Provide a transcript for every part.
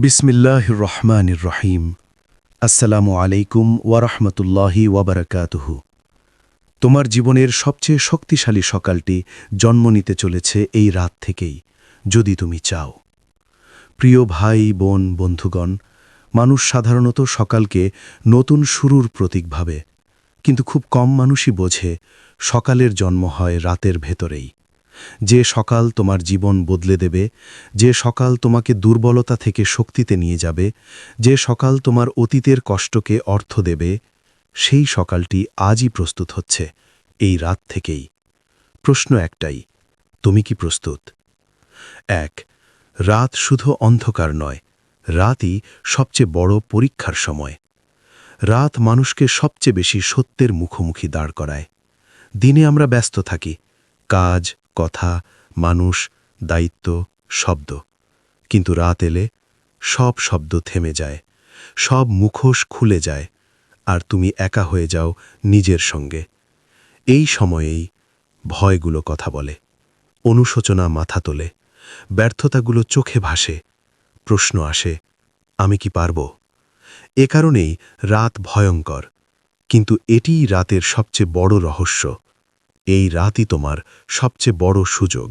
বিসমিল্লাহির রহমানির রহিম। আসসালামু আলাইকুম ওয়ারহমতুল্লাহি ওয়াবারাকাতুহু। তোমার জীবনের সবচেয়ে শক্তিশালী সকালটি জন্ম নিতে চলেছে এই রাত থেকেই, যদি তুমি চাও। প্রিয় ভাই বোন বন্ধুগণ, মানুষ সাধারণত সকালকে নতুন শুরুর প্রতীক ভাবে, কিন্তু খুব কম মানুষই বোঝে সকালের জন্ম হয় রাতের ভেতরেই। যে সকাল তোমার জীবন বদলে দেবে, যে সকাল তোমাকে দুর্বলতা থেকে শক্তিতে নিয়ে যাবে, যে সকাল তোমার অতীতের কষ্টকে অর্থ দেবে, সেই সকালটি আজই প্রস্তুত হচ্ছে, এই রাত থেকেই। প্রশ্ন একটাই, তুমি কি প্রস্তুত? ১। রাত শুধু অন্ধকার নয়, রাতই সবচেয়ে বড় পরীক্ষার সময়। রাত মানুষকে সবচেয়ে বেশি সত্যের মুখোমুখি দাঁড় করায়। দিনে আমরা ব্যস্ত থাকি, কাজ, কথা, মানুষ, দায়িত্ব, শব্দ। কিন্তু রাত এলে সব শব্দ থেমে যায়, সব মুখোশ খুলে যায়, আর তুমি একা হয়ে যাও নিজের সঙ্গে। এই সময়েই ভয়গুলো কথা বলে, অনুশোচনা মাথা তোলে, ব্যর্থতাগুলো চোখে ভাসে, প্রশ্ন আসে, আমি কি পারব? এ কারণেই রাত ভয়ঙ্কর, কিন্তু এটিই রাতের সবচেয়ে বড় রহস্য। এই রাতই তোমার সবচেয়ে বড় সুযোগ।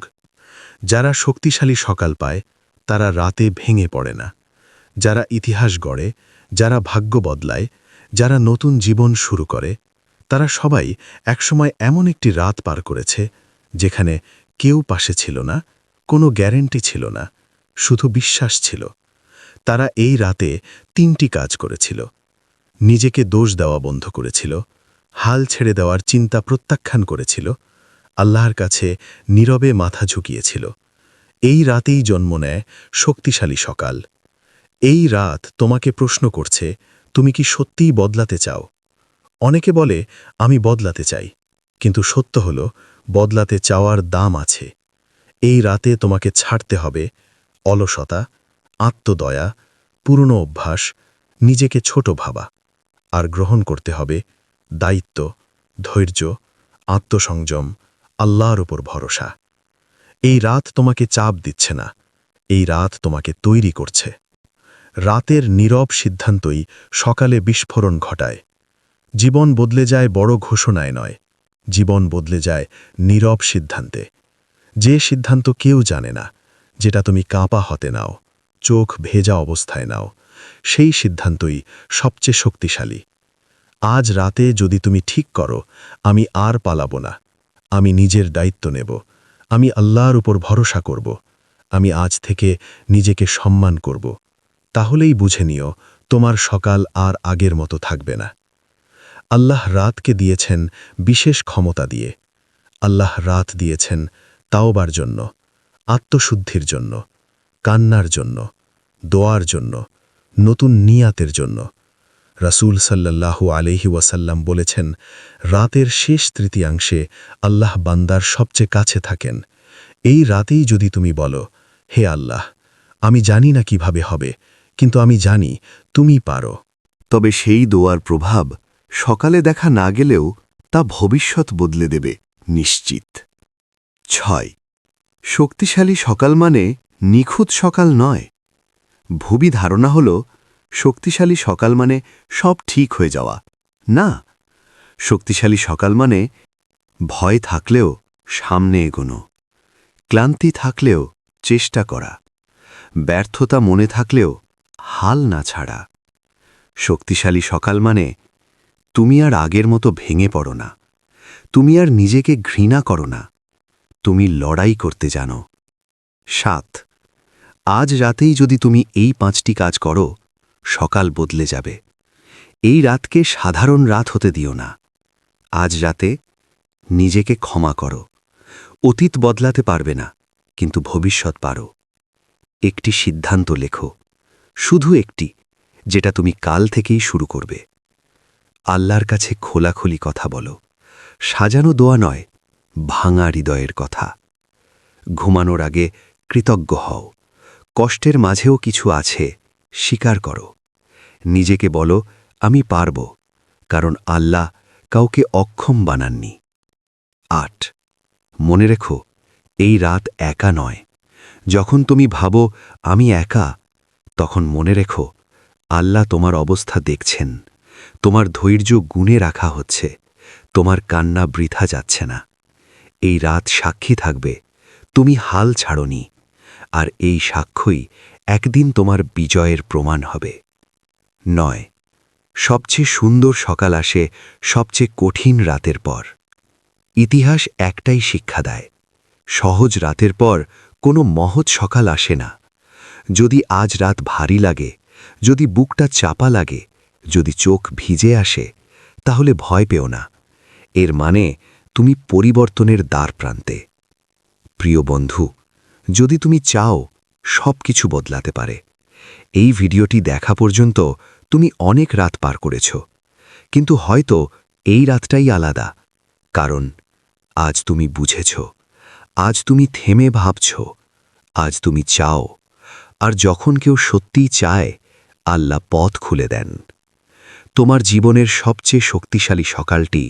যারা শক্তিশালী সকাল পায় তারা রাতে ভেঙে পড়ে না। যারা ইতিহাস গড়ে, যারা ভাগ্য বদলায়, যারা নতুন জীবন শুরু করে, তারা সবাই একসময় এমন একটি রাত পার করেছে যেখানে কেউ পাশে ছিল না, কোনো গ্যারেন্টি ছিল না, শুধু বিশ্বাস ছিল। তারা এই রাতে ৩টি কাজ করেছিল: নিজেকে দোষ দেওয়া বন্ধ করেছিল, হাল ছেড়ে দেওয়ার চিন্তা প্রত্যাখ্যান করেছিল, আল্লাহর কাছে নীরবে মাথা ঝুঁকিয়েছিল। এই রাতেই জন্ম নেয় শক্তিশালী সকাল। এই রাত তোমাকে প্রশ্ন করছে, তুমি কি সত্যিই বদলাতে চাও? অনেকে বলে, আমি বদলাতে চাই, কিন্তু সত্য হলো বদলাতে চাওয়ার দাম আছে। এই রাতে তোমাকে ছাড়তে হবে অলসতা, আত্মদয়া, পুরনো অভ্যাস, নিজেকে ছোট ভাবা, আর গ্রহণ করতে হবে দায়িত্ব, ধৈর্য, আত্মসংযম, আল্লাহর উপর ভরসা। এই রাত তোমাকে চাপ দিচ্ছে না, এই রাত তোমাকে তৈরি করছে। রাতের নীরব সিদ্ধান্তই সকালে বিস্ফোরণ ঘটায়। জীবন বদলে যায় বড় ঘোষণায় নয়, জীবন বদলে যায় নীরব সিদ্ধান্তে। যে সিদ্ধান্ত কেউ জানে না, যেটা তুমি কাঁপা হতে নাও, চোখ ভেজা অবস্থায় নাও, সেই সিদ্ধান্তই সবচেয়ে শক্তিশালী। আজ রাতে যদি তুমি ঠিক করো, আমি আর পালাবো না, আমি নিজের দায়িত্ব নেব, আমি আল্লাহর উপর ভরসা করব, আমি আজ থেকে নিজেকে সম্মান করব, তাহলেই বুঝে নিও তোমার সকাল আর আগের মতো থাকবে না। আল্লাহ রাতকে দিয়েছেন বিশেষ ক্ষমতা দিয়ে। আল্লাহ রাত দিয়েছেন তাওবার জন্য, আত্মশুদ্ধির জন্য, কান্নার জন্য, দোয়ার জন্য, নতুন নিয়াতের জন্য। রাসূল সাল্লাল্লাহু আলাইহি ওয়াসাল্লাম বলেছেন, রাতের শেষ তৃতীয়াংশে আল্লাহ বান্দার সবচেয়ে কাছে থাকেন। এই রাতেই যদি তুমি বলো, হে আল্লাহ, আমি জানি না কিভাবে হবে, কিন্তু আমি জানি তুমি পারো, তবে সেই দোয়ার প্রভাব সকালে দেখা না গেলেও তা ভবিষ্যৎ বদলে দেবে নিশ্চিত। ৬। শক্তিশালী সকাল মানে নিখুঁত সকাল নয়। ভুবি ধারণা হল শক্তিশালী সকাল মানে সব ঠিক হয়ে যাওয়া। না, শক্তিশালী সকাল মানে ভয় থাকলেও সামনে এগোনো, ক্লান্তি থাকলেও চেষ্টা করা, ব্যর্থতা মনে থাকলেও হাল না ছাড়া। শক্তিশালী সকাল মানে তুমি আর আগের মতো ভেঙে পড়ো না, তুমি আর নিজেকে ঘৃণা করো না, তুমি লড়াই করতে জানো। ৭। আজ রাতেই যদি তুমি এই ৫টি কাজ করো, সকাল বদলে যাবে। এই রাতকে সাধারণ রাত হতে দিও না। আজ রাতে নিজেকে ক্ষমা করো। অতীত বদলাতে পারবে না, কিন্তু ভবিষ্যৎ পারো। একটি সিদ্ধান্ত লেখো, শুধু একটি, যেটা তুমি কাল থেকেই শুরু করবে। আল্লাহর কাছে খোলাখুলি কথা বলো, সাজানো দোয়া নয়, ভাঙা হৃদয়ের কথা। ঘুমানোর আগে কৃতজ্ঞ হও, কষ্টের মাঝেও কিছু আছে, স্বীকার করো। নিজেকে বলো, আমি পারব, কারণ আল্লাহ কাউকে অক্ষম বানাননি। ৮। মনে রেখো, এই রাত একা নয়। যখন তুমি ভাবো আমি একা, তখন মনে রেখো, আল্লাহ তোমার অবস্থা দেখছেন, তোমার ধৈর্য গুণে রাখা হচ্ছে, তোমার কান্না বৃথা যাচ্ছে না। এই রাত সাক্ষী থাকবে তুমি হাল ছাড়নি, আর এই সাক্ষ্যই একদিন তোমার বিজয়ের প্রমাণ হবে। 9, সবচেয়ে সুন্দর সকাল আসে সবচেয়ে কঠিন রাতের পর। ইতিহাস একটাই শিক্ষা দেয়, সহজ রাতের পর কোনো মহৎ সকাল আসে না। যদি আজ রাত ভারী লাগে, যদি বুকটা চাপা লাগে, যদি চোখ ভিজে আসে, তাহলে ভয় পেও না। এর মানে তুমি পরিবর্তনের দ্বার প্রান্তে। প্রিয় বন্ধু, যদি তুমি চাও, সব কিছু বদলাতে পারে। এই ভিডিওটি দেখা পর্যন্ত তুমি অনেক রাত পার করেছ, কিন্তু হয়তো এই রাতটাই আলাদা, কারণ আজ তুমি বুঝেছ, আজ তুমি থেমে ভাবছ, আজ তুমি চাও। আর যখন কেউ সত্যিই চায়, আল্লাহ পথ খুলে দেন। তোমার জীবনের সবচেয়ে শক্তিশালী সকালটি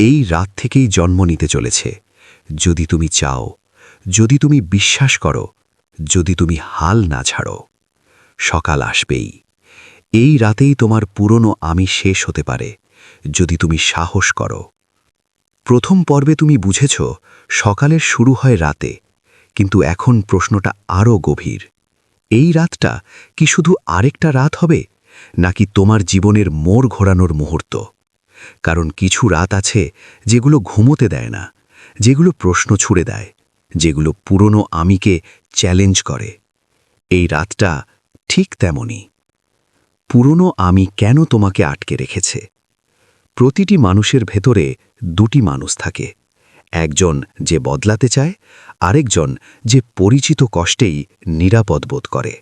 এই রাত থেকেই জন্ম নিতে চলেছে। যদি তুমি চাও, যদি তুমি বিশ্বাস করো, যদি তুমি হাল না ছাড়ো, সকাল আসবেই। এই রাতেই তোমার পুরনো আমি শেষ হতে পারে, যদি তুমি সাহস করো। প্রথম পর্বে তুমি বুঝেছ সকালের শুরু হয় রাতে, কিন্তু এখন প্রশ্নটা আরও গভীর। এই রাতটা কি শুধু আরেকটা রাত হবে, নাকি তোমার জীবনের মোড় ঘোরানোর মুহূর্ত? কারণ কিছু রাত আছে যেগুলো ঘুমোতে দেয় না, যেগুলো প্রশ্ন ছুড়ে দেয়, যেগুলো পুরনো আমিকে চ্যালেঞ্জ করে। এই রাতটা ঠিক তেমনই। পুরনো আমি কেন তোমাকে আটকে রেখেছে? প্রতিটি মানুষের ভেতরে দুটি মানুষ থাকে, একজন যে বদলাতে চায়, আরেকজন যে পরিচিত কষ্টেই নিরাপদ বোধ করে।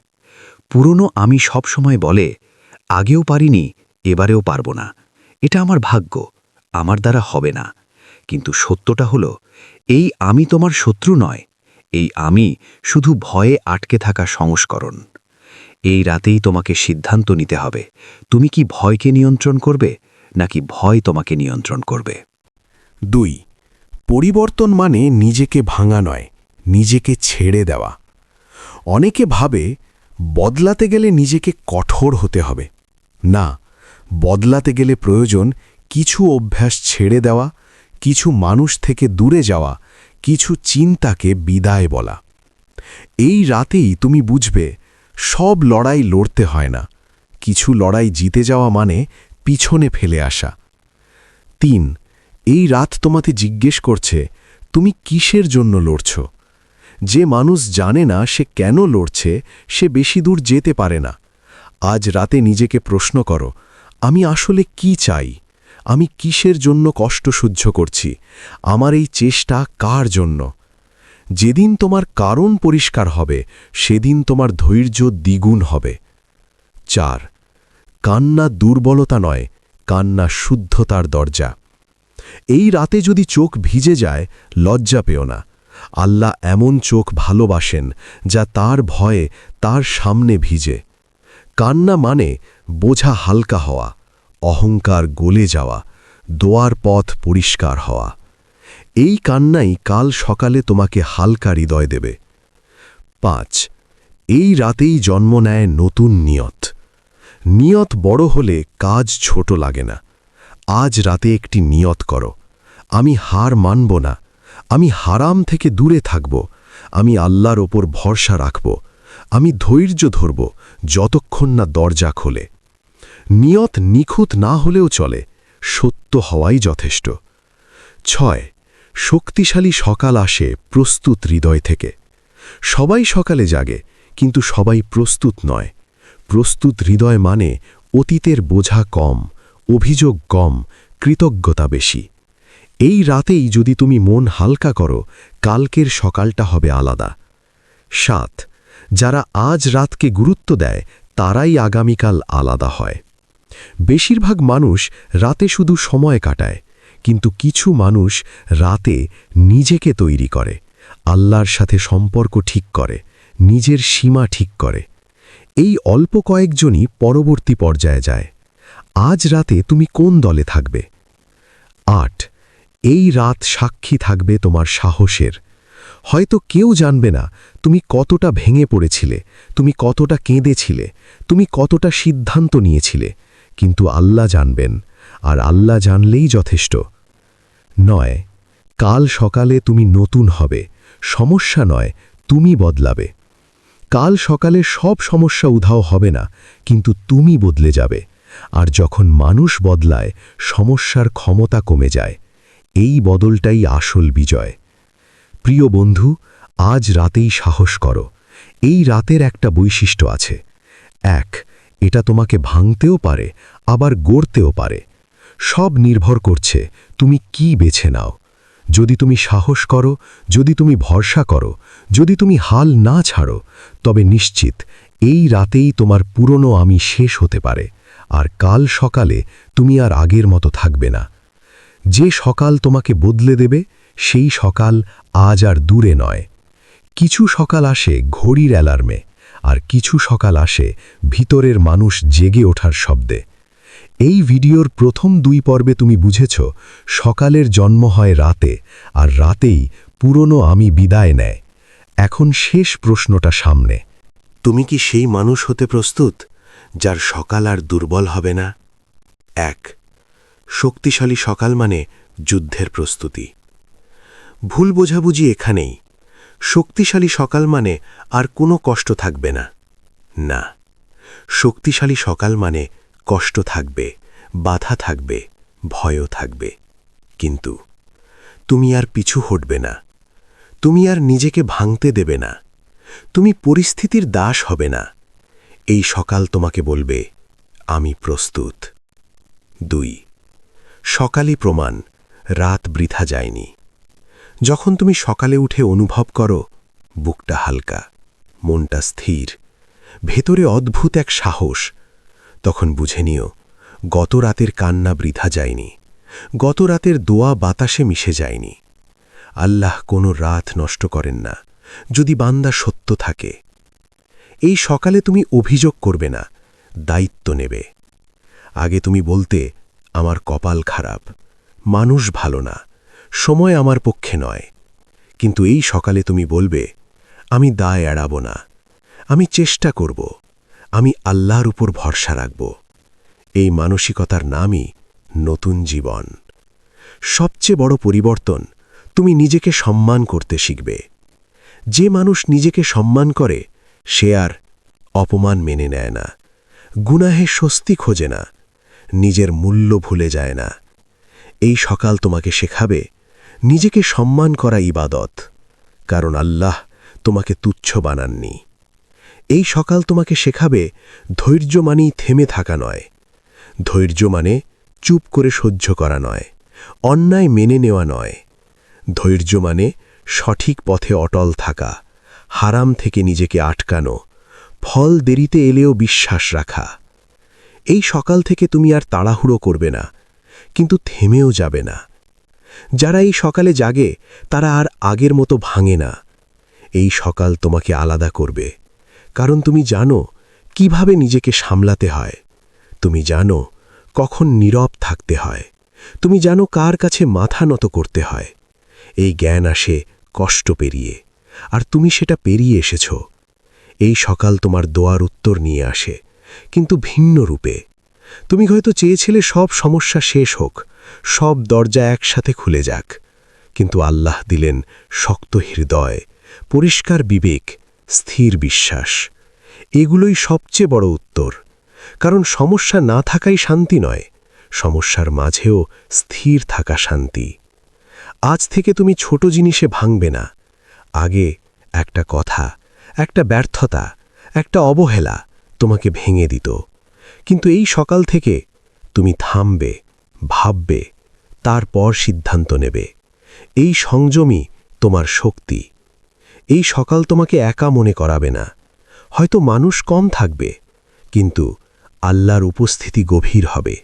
পুরনো আমি সবসময় বলে, আগেও পারিনি, এবারেও পারব না, এটা আমার ভাগ্য, আমার দ্বারা হবে না। কিন্তু সত্যটা হলো, এই আমি তোমার শত্রু নয়, এই আমি শুধু ভয়ে আটকে থাকা সংস্করণ। এই রাতেই তোমাকে সিদ্ধান্ত নিতে হবে, তুমি কি ভয়কে নিয়ন্ত্রণ করবে, নাকি ভয় তোমাকে নিয়ন্ত্রণ করবে। 2, পরিবর্তন মানে নিজেকে ভাঙা নয়, নিজেকে ছেড়ে দেওয়া। অনেকে ভাবে বদলাতে গেলে নিজেকে কঠোর হতে হবে। না, বদলাতে গেলে প্রয়োজন কিছু অভ্যাস ছেড়ে দেওয়া, কিছু মানুষ থেকে দূরে যাওয়া, কিছু চিন্তাকে বিদায় বলা। এই রাতেই তুমি বুঝবে, সব লড়াই লড়তে হয় না, কিছু লড়াই জিতে যাওয়া মানে পিছনে ফেলে আসা। 3, এই রাত তোমাকে জিজ্ঞেস করছে, তুমি কিসের জন্য লড়ছ? যে মানুষ জানে না সে কেন লড়ছে, সে বেশি দূর যেতে পারে না। আজ রাতে নিজেকে প্রশ্ন করো, আমি আসলে কি চাই? আমি কিসের জন্য কষ্ট সহ্য করছি? আমার এই চেষ্টা কার জন্য? যেদিন তোমার কারণ পরিষ্কার হবে, সেদিন তোমার ধৈর্য দ্বিগুণ হবে। 4, কান্না দুর্বলতা নয়, কান্না শুদ্ধতার দরজা। এই রাতে যদি চোখ ভিজে যায়, লজ্জা পেও না। আল্লাহ এমন চোখ ভালোবাসেন যা তার ভয়ে তার সামনে ভিজে। কান্না মানে বোঝা হালকা হওয়া, অহংকার গলে যাওয়া, দোয়ার পথ পরিষ্কার হওয়া। এই কান্নাই কাল সকালে তোমাকে হালকা হৃদয় দেবে। 5, এই রাতেই জন্ম নেয় নতুন নিয়ত। নিয়ত বড় হলে কাজ ছোট লাগে না। আজ রাতে একটি নিয়ত করো, আমি হার মানব না, আমি হারাম থেকে দূরে থাকব, আমি আল্লাহর ওপর ভরসা রাখব, আমি ধৈর্য ধরব যতক্ষণ না দরজা খোলে। নিয়ত নিখুঁত না হলেও চলে, সত্য হওয়াই যথেষ্ট। 6, শক্তিশালী সকাল আসে প্রস্তুত হৃদয় থেকে। সবাই সকালে জাগে, কিন্তু সবাই প্রস্তুত নয়। প্রস্তুত হৃদয় মানে অতীতের বোঝা কম, অভিযোগ কম, কৃতজ্ঞতা বেশি। এই রাতেই যদি তুমি মন হালকা করো, কালকের সকালটা হবে আলাদা। 7, যারা আজ রাতকে গুরুত্ব দেয়, তারাই আগামীকাল আলাদা হয়। বেশিরভাগ মানুষ রাতে শুধু সময় কাটায়, কিন্তু কিছু মানুষ রাতে নিজেকে তৈরি করে, আল্লাহর সাথে সম্পর্ক ঠিক করে, নিজের সীমা ঠিক করে। এই অল্প কয়েকজনই পরবর্তী পর্যায়ে যায়। আজ রাতে তুমি কোন দলে থাকবে? 8, এই রাত সাক্ষী থাকবে তোমার সাহসের। হয়তো কেউ জানবে না তুমি কতটা ভেঙে পড়েছিলে, তুমি কতটা কেঁদেছিলে, তুমি কতটা সিদ্ধান্ত নিয়েছিলে, কিন্তু আল্লাহ জানবেন, আর আল্লাহ জানলেই যথেষ্ট। 9 কাল সকালে তুমি নতুন হবে, সমস্যা নয়, তুমি বদলাবে। কাল সকালে সব সমস্যা উধাও হবে না, কিন্তু তুমি বদলে যাবে। আর যখন মানুষ বদলায়, সমস্যার ক্ষমতা কমে যায়। এই বদলটাই আসল বিজয়। প্রিয় বন্ধু, আজ রাতেই সাহস করো। এই রাতের একটা বৈশিষ্ট্য আছে। 1 এটা তোমাকে ভাঙতেও পারে, আবার গড়তেও পারে। সব নির্ভর করছে তুমি কি বেছে নাও। যদি তুমি সাহস করো, যদি তুমি ভরসা করো, যদি তুমি হাল না ছাড়ো, তবে নিশ্চিত এই রাতেই তোমার পুরনো আমি শেষ হতে পারে, আর কাল সকালে তুমি আর আগের মতো থাকবে না। যে সকাল তোমাকে বদলে দেবে, সেই সকাল আজ আর দূরে নয়। কিছু সকাল আসে ঘড়ির অ্যালার্মে, আর কিছু সকাল আসে ভিতরের মানুষ জেগে ওঠার শব্দে। এই ভিডিওর প্রথম 2 পর্বে তুমি বুঝেছ সকালের জন্ম হয় রাতে, আর রাতেই পুরনো আমি বিদায় নেয়। এখন শেষ প্রশ্নটা সামনে। তুমি কি সেই মানুষ হতে প্রস্তুত যার সকাল আর দুর্বল হবে না? 1 শক্তিশালী সকাল মানে যুদ্ধের প্রস্তুতি। ভুল বোঝাবুঝি এখানেই। শক্তিশালী সকাল মানে আর কোনো কষ্ট থাকবে না। না, শক্তিশালী সকাল মানে কষ্ট থাকবে, বাধা থাকবে, ভয়ও থাকবে, কিন্তু তুমি আর পিছু হটবে না। তুমি আর নিজেকে ভাঙতে দেবে না। তুমি পরিস্থিতির দাস হবে না। এই সকাল তোমাকে বলবে, আমি প্রস্তুত। 2 সকালই প্রমাণ রাত বৃথা যায়নি। যখন তুমি সকালে উঠে অনুভব করো বুকটা হালকা, মনটা স্থির, ভেতরে অদ্ভুত এক সাহস, তখন বুঝে নিও গত রাতের কান্না বৃথা যায়নি, গত রাতের দোয়া বাতাসে মিশে যায়নি। আল্লাহ কোনো রাত নষ্ট করেন না যদি বান্দা সত্য থাকে। এই সকালে তুমি অভিযোগ করবে না, দায়িত্ব নেবে। আগে তুমি বলতে, আমার কপাল খারাপ, মানুষ ভালো না, সময় আমার পক্ষে নয়। কিন্তু এই সকালে তুমি বলবে, আমি দায় এড়াব না, আমি চেষ্টা করব, আমি আল্লাহর উপর ভরসা রাখব। এই মানসিকতার নামই নতুন জীবন। সবচেয়ে বড় পরিবর্তন, তুমি নিজেকে সম্মান করতে শিখবে। যে মানুষ নিজেকে সম্মান করে সে আর অপমান মেনে নেয় না, গুনাহে স্বস্তি খোঁজে না, নিজের মূল্য ভুলে যায় না। এই সকাল তোমাকে শেখাবে নিজেকে সম্মান করা ইবাদত, কারণ আল্লাহ তোমাকে তুচ্ছ বানাননি। এই সকাল তোমাকে শেখাবে ধৈর্য মানেই থেমে থাকা নয়, ধৈর্য মানে চুপ করে সহ্য করা নয়, অন্যায় মেনে নেওয়া নয়। ধৈর্য মানে সঠিক পথে অটল থাকা, হারাম থেকে নিজেকে আটকানো, ফল দেরিতে এলেও বিশ্বাস রাখা। এই সকাল থেকে তুমি আর তাড়াহুড়ো করবে না, কিন্তু থেমেও যাবে না। যারা এই সকালে জাগে তারা আর আগের মতো ভাঙে না। এই সকাল তোমাকে আলাদা করবে, কারণ তুমি জানো কিভাবে নিজেকে সামলাতে হয়। তুমি জানো কখন নীরব থাকতে হয়, তুমি জানো কার কাছে মাথা নত করতে হয়। এই জ্ঞান আসে কষ্ট পেরিয়ে, আর তুমি সেটা পেরিয়ে এসেছ। এই সকাল তোমার দোয়ার উত্তর নিয়ে আসে, কিন্তু ভিন্ন রূপে। তুমি হয়তো চেয়েছিলে সব সমস্যা শেষ হোক, সব দরজা একসাথে খুলে যাক, কিন্তু আল্লাহ দিলেন শক্ত হৃদয়, পরিষ্কার বিবেক, স্থির বিশ্বাস। এগুলোই সবচেয়ে বড় উত্তর। কারণ সমস্যা না থাকাই শান্তি নয়, সমস্যার মাঝেও স্থির থাকা শান্তি। আজ থেকে তুমি ছোট জিনিসে ভাঙবে না। আগে একটা কথা, একটা ব্যর্থতা, একটা অবহেলা তোমাকে ভেঙে দিত, কিন্তু এই সকাল থেকে তুমি থামবে, ভাববে, তারপর সিদ্ধান্ত নেবে। এই সংযমই তোমার শক্তি। এই সকাল তোমাকে একা মনে করাবে না। হয়তো মানুষ কম থাকবে, কিন্তু আল্লাহর উপস্থিতি গভীর হবে।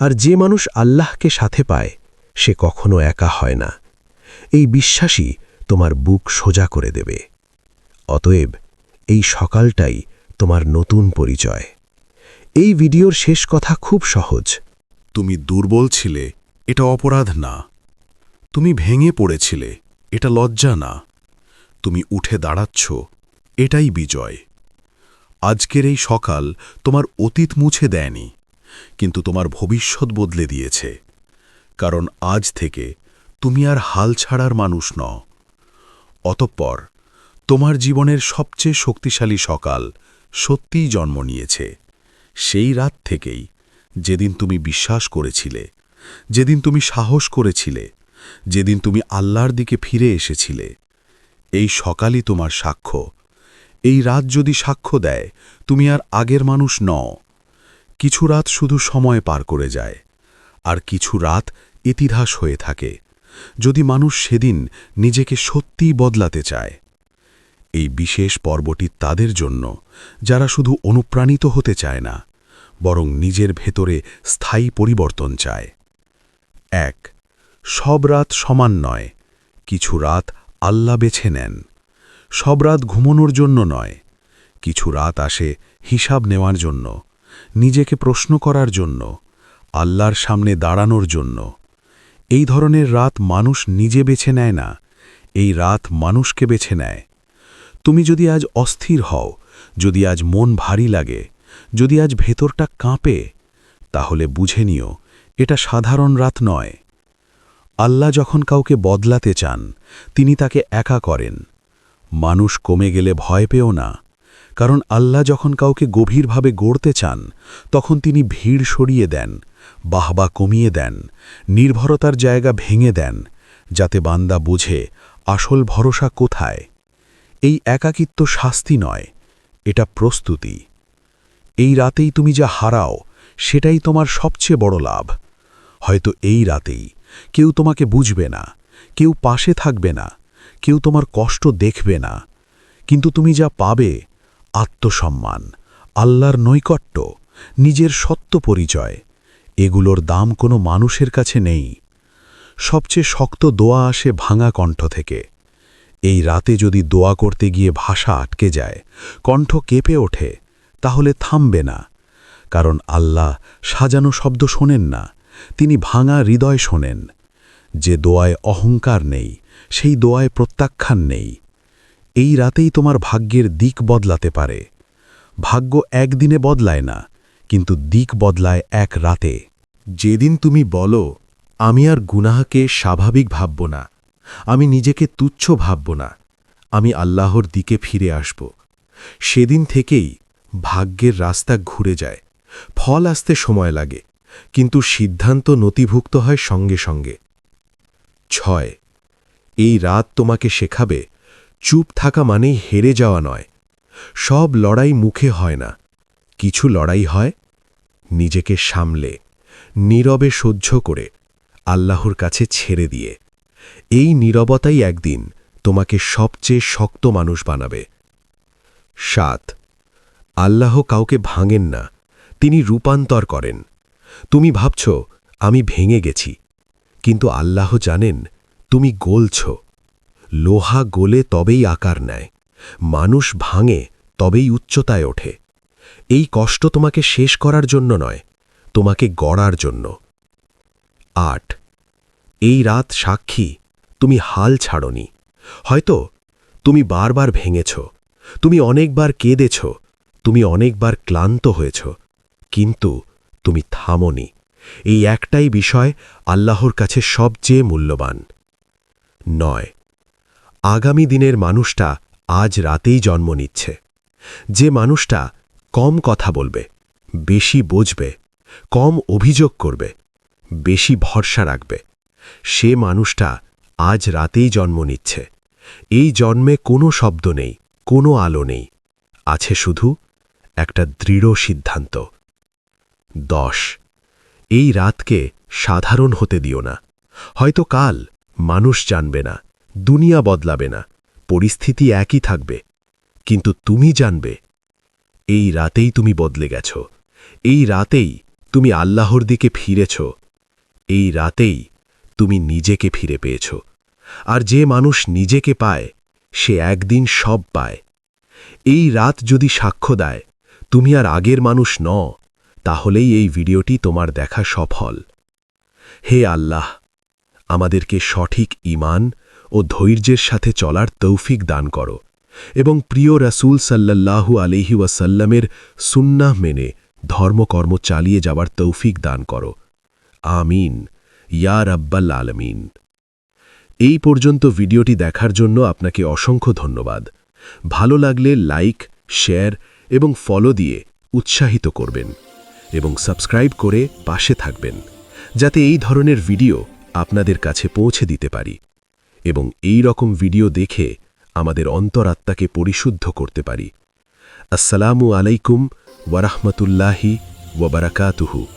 আর যে মানুষ আল্লাহকে সাথে পায় সে কখনো একা হয় না। এই বিশ্বাসই তোমার বুক সোজা করে দেবে। অতএব এই সকালটাই তোমার নতুন পরিচয়। এই ভিডিওর শেষ কথা খুব সহজ। তুমি দুর্বল ছিলে, এটা অপরাধ না। তুমি ভেঙে পড়েছিলে, এটা লজ্জা না। তুমি উঠে দাঁড়াচ্ছ, এটাই বিজয়। আজকের এই সকাল তোমার অতীত মুছে দেয়নি, কিন্তু তোমার ভবিষ্যৎ বদলে দিয়েছে। কারণ আজ থেকে তুমি আর হাল ছাড়ার মানুষ নও। অতঃপর তোমার জীবনের সবচেয়ে শক্তিশালী সকাল সত্যিই জন্ম নিয়েছে, সেই রাত থেকেই, যেদিন তুমি বিশ্বাস করেছিলে, যেদিন তুমি সাহস করেছিলে, যেদিন তুমি আল্লাহর দিকে ফিরে এসেছিলে। এই সকালই তোমার সাক্ষ্য। এই রাত যদি সাক্ষ্য দেয় তুমি আর আগের মানুষ নও। কিছু রাত শুধু সময় পার করে যায়, আর কিছু রাত ইতিহাস হয়ে থাকে, যদি মানুষ সেদিন নিজেকে সত্যিই বদলাতে চায়। এই বিশেষ পর্বটি তাদের জন্য যারা শুধু অনুপ্রাণিত হতে চায় না, বরং নিজের ভেতরে স্থায়ী পরিবর্তন চায়। ১. সব রাত সমান নয়, কিছু রাত আল্লাহ বেছে নেন। সব রাত ঘুমানোর জন্য নয়, কিছু রাত আসে হিসাব নেওয়ার জন্য, নিজেকে প্রশ্ন করার জন্য, আল্লাহর সামনে দাঁড়ানোর জন্য। এই ধরনের রাত মানুষ নিজে বেছে নেয় না, এই রাত মানুষকে বেছে নেয়। তুমি যদি আজ অস্থির হও, যদি আজ মন ভারী লাগে, যদি আজ ভেতরটা কাঁপে, তাহলে বুঝে নিও এটা সাধারণ রাত নয়। আল্লাহ যখন কাউকে বদলাতে চান, তিনি তাকে একা করেন। মানুষ কমে গেলে ভয় পেও না, কারণ আল্লাহ যখন কাউকে গভীরভাবে গড়তে চান, তখন তিনি ভিড় সরিয়ে দেন, বাহবা কমিয়ে দেন, নির্ভরতার জায়গা ভেঙে দেন, যাতে বান্দা বুঝে আসল ভরসা কোথায়। এই একাকিত্ব শাস্তি নয়, এটা প্রস্তুতি। এই রাতেই তুমি যা হারাও, সেটাই তোমার সবচেয়ে বড় লাভ। হয়তো এই রাতেই কেউ তোমাকে বুঝবে না, কেউ পাশে থাকবে না, কেউ তোমার কষ্ট দেখবে না, কিন্তু তুমি যা পাবে, আত্মসম্মান, আল্লাহর নৈকট্য, নিজের সত্য পরিচয়, এগুলোর দাম কোনো মানুষের কাছে নেই। সবচেয়ে শক্ত দোয়া আসে ভাঙা কণ্ঠ থেকে। এই রাতে যদি দোয়া করতে গিয়ে ভাষা আটকে যায়, কণ্ঠ কেঁপে ওঠে, তাহলে থামবে না, কারণ আল্লাহ সাজানো শব্দ শোনেন না, তিনি ভাঙা হৃদয় শোনেন। যে দোয়ায় অহংকার নেই, সেই দোয়ায় প্রত্যাখ্যান নেই। এই রাতেই তোমার ভাগ্যের দিক বদলাতে পারে। ভাগ্য একদিনে বদলায় না, কিন্তু দিক বদলায় এক রাতে। যেদিন তুমি বলো, আমি আর গুনাহকে স্বাভাবিক ভাবব না, আমি নিজেকে তুচ্ছ ভাবব না, আমি আল্লাহর দিকে ফিরে আসব, সেদিন থেকেই ভাগ্যের রাস্তা ঘুরে যায়। ফল আসতে সময় লাগে, কিন্তু সিদ্ধান্ত নথিভুক্ত হয় সঙ্গে সঙ্গে। ৬. এই রাত তোমাকে শেখাবে, চুপ থাকা মানেই হেরে যাওয়া নয়। সব লড়াই মুখে হয় না, কিছু লড়াই হয় নিজেকে সামলে, নীরবে সহ্য করে, আল্লাহর কাছে ছেড়ে দিয়ে। এই নীরবতাই একদিন তোমাকে সবচেয়ে শক্ত মানুষ বানাবে। ৭. আল্লাহ কাউকে ভাঙেন না, তিনি রূপান্তর করেন। তুমি ভাবছ আমি ভেঙে গেছি, কিন্তু আল্লাহ জানেন তুমি গলছ। লোহা গলে তবেই আকার নেয়, মানুষ ভাঙে তবেই উচ্চতায় ওঠে। এই কষ্ট তোমাকে শেষ করার জন্য নয়, তোমাকে গড়ার জন্য। ৮. এই রাত সাক্ষী, তুমি হাল ছাড়নি। হয়তো তুমি বারবার ভেঙেছ, তুমি অনেকবার কেঁদেছ, তুমি অনেকবার ক্লান্ত হয়েছ, কিন্তু তুমি থামনি। এই একটাই বিষয় আল্লাহর কাছে সবচেয়ে মূল্যবান। ৯. আগামী দিনের মানুষটা আজ রাতেই জন্ম নিচ্ছে। যে মানুষটা কম কথা বলবে, বেশি বুঝবে, কম অভিযোগ করবে, বেশি ভরসা রাখবে, সে মানুষটা আজ রাতেই জন্ম নিচ্ছে। এই জন্মে কোনো শব্দ নেই, কোনো আলো নেই, আছে শুধু একটা দৃঢ় সিদ্ধান্ত। ১০. এই রাতকে সাধারণ হতে দিও না। হয়তো কাল মানুষ জানবে না, দুনিয়া বদলাবে না, পরিস্থিতি একই থাকবে, কিন্তু তুমি জানবে এই রাতেই তুমি বদলে গেছ, এই রাতেই তুমি আল্লাহর দিকে ফিরেছ, এই রাতেই তুমি নিজেকে ফিরে পেয়েছ। আর যে মানুষ নিজেকে পায়, সে একদিন সব পায়। এই রাত যদি সাক্ষ্য দেয় তুমি আর আগের মানুষ নও, তাহলেই এই ভিডিওটি তোমার দেখা সফল। হে আল্লাহ, আমাদেরকে সঠিক ঈমান ও ধৈর্যের সাথে চলার তৌফিক দান করো এবং প্রিয় রাসূল সাল্লাল্লাহু আলাইহি ওয়াসাল্লামের সুন্নাহ মেনে ধর্মকর্ম চালিয়ে যাবার তৌফিক দান করো আমিন ইয়া রাব্বাল আলামিন। এই পর্যন্ত ভিডিওটি দেখার জন্য আপনাকে অসংখ্য ধন্যবাদ। ভালো লাগলে লাইক, শেয়ার এবং ফলো দিয়ে উৎসাহিত করবেন এবং সাবস্ক্রাইব করে পাশে থাকবেন যাতে এই ধরনের ভিডিও আপনাদের কাছে পৌঁছে দিতে পারি এবং এই রকম ভিডিও দেখে আমাদের অন্তরাত্মাকে পরিশুদ্ধ করতে পারি। আসসালামু আলাইকুম ওয়া রাহমাতুল্লাহি ওয়া বারাকাতুহু।